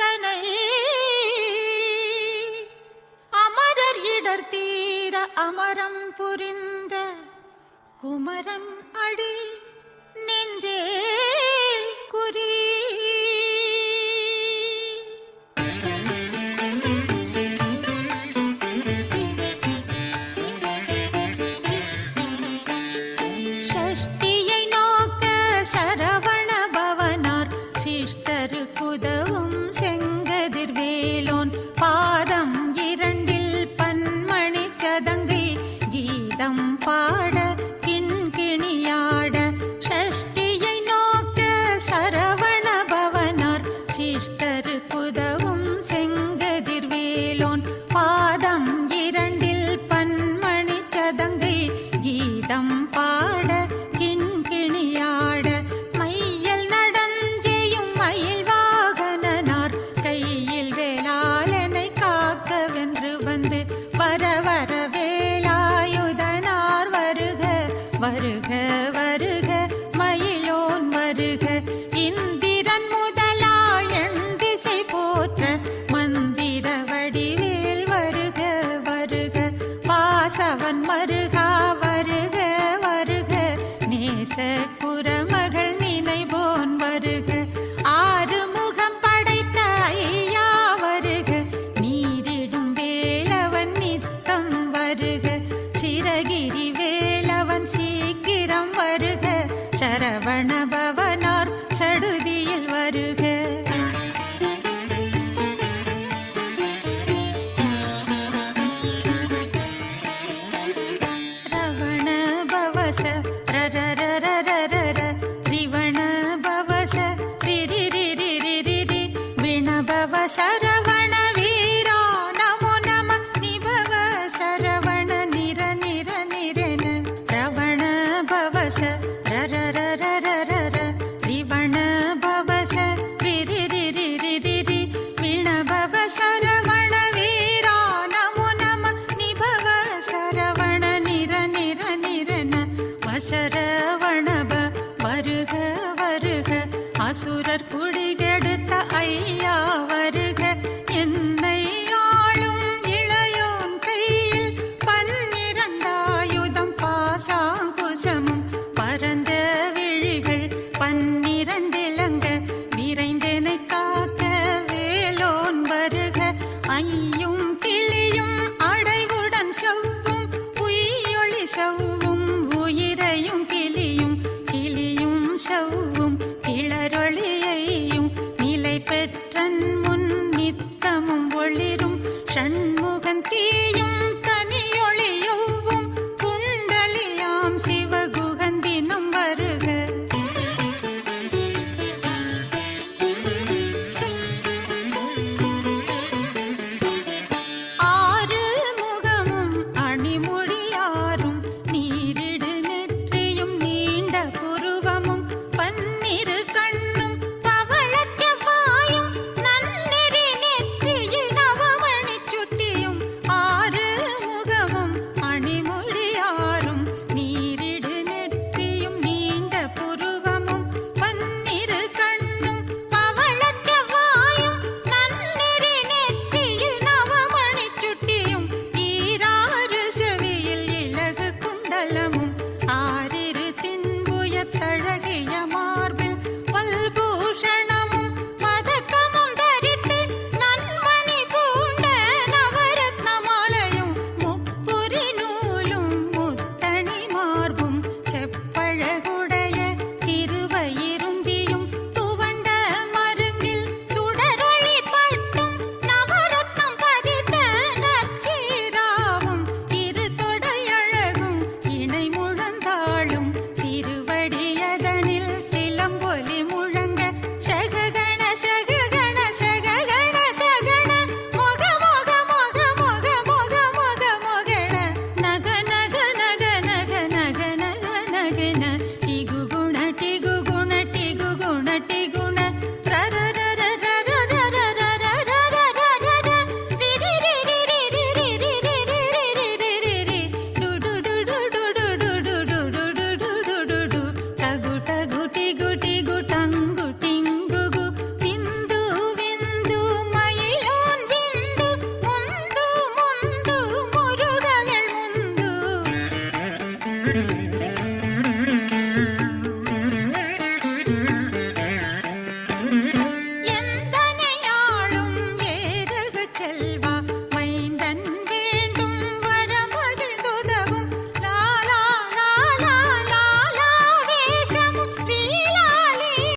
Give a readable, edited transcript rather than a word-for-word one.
தனை அமரர் இடர் தீர அமரம் புரிந்த குமரன் அடி நெஞ்சே குறி. ஷஷ்டியை நோக்க சரவண பவனார் சிஷ்டரு குதவும் செங்கதிர்வேலோன் பாதம் இரண்டில் பன்மணி சதங்கை கீதம் பாட கிண்கிணியாட. ஷஷ்டியை நோக்க சரவண பவனார் சிஷ்டரு குதவும் செங்கதிர்வேலோன் பாதம் இரண்டில் பன்மணி சதங்கை கீதம் பாட கிண்கிணியாட. மையல் நடஞ்செய்யும் மயில் வாகனனார் கையில் வேளாளனை காக்கவென்று வந்து வர வர வேலாயுதனார் வருக வருக வருக மயிலோன் வருக. இந்திரன் முதலாய் எண்திசை போற்ற மந்திர வடிவேல் வருக வருக. வாசவன் மருகா வருக வருக நேச குரமகள் நினைவோன் வருக. ஆறுமுகம் படைத்த ஐயா வருக நீரிடும் வேலவன் நித்தம் வருக. சிரகிரி வேலவன் சீக்கிரம் வருக சரவண பவனார் சடுதியில் வருக. ரவண பவச ரரரரரர ரிவண பவச ரிரிரிரிரிரி விணபவ சரவண வீரா நமோ நம நிபவ சரவண நிர நிர நிரன. ரவண பவச ரரரரரர ரிவண பவச ரிரிரிரிரிரி விணபவ சரவண வீரா நமோ நம நிபவ சரவண நிர நிர நிரன. வசரவணப வருக வருக அசுரர் குடிகெடுத்த ஐயா வருக. என்னை ஆளும் இளையோன் கையில் பன்னிரண்டாயுதம் பாசாங்குசமும் பரந்த விழிகள் பன்னிரண்டிலங்க விரைந்தெனை காக்க வேலோன் வருக. ஐயும் கிளியும் அடைவுடன் செவ்வும் உயிரொளி செவ்வும் உயிரையும் கிளியும் கிளியும் செவ்வும் கிளரொளியையும் நிலை பெற்றன் முன் நித்தமும் ஒளிரும் ஷண்முகன் தீயும்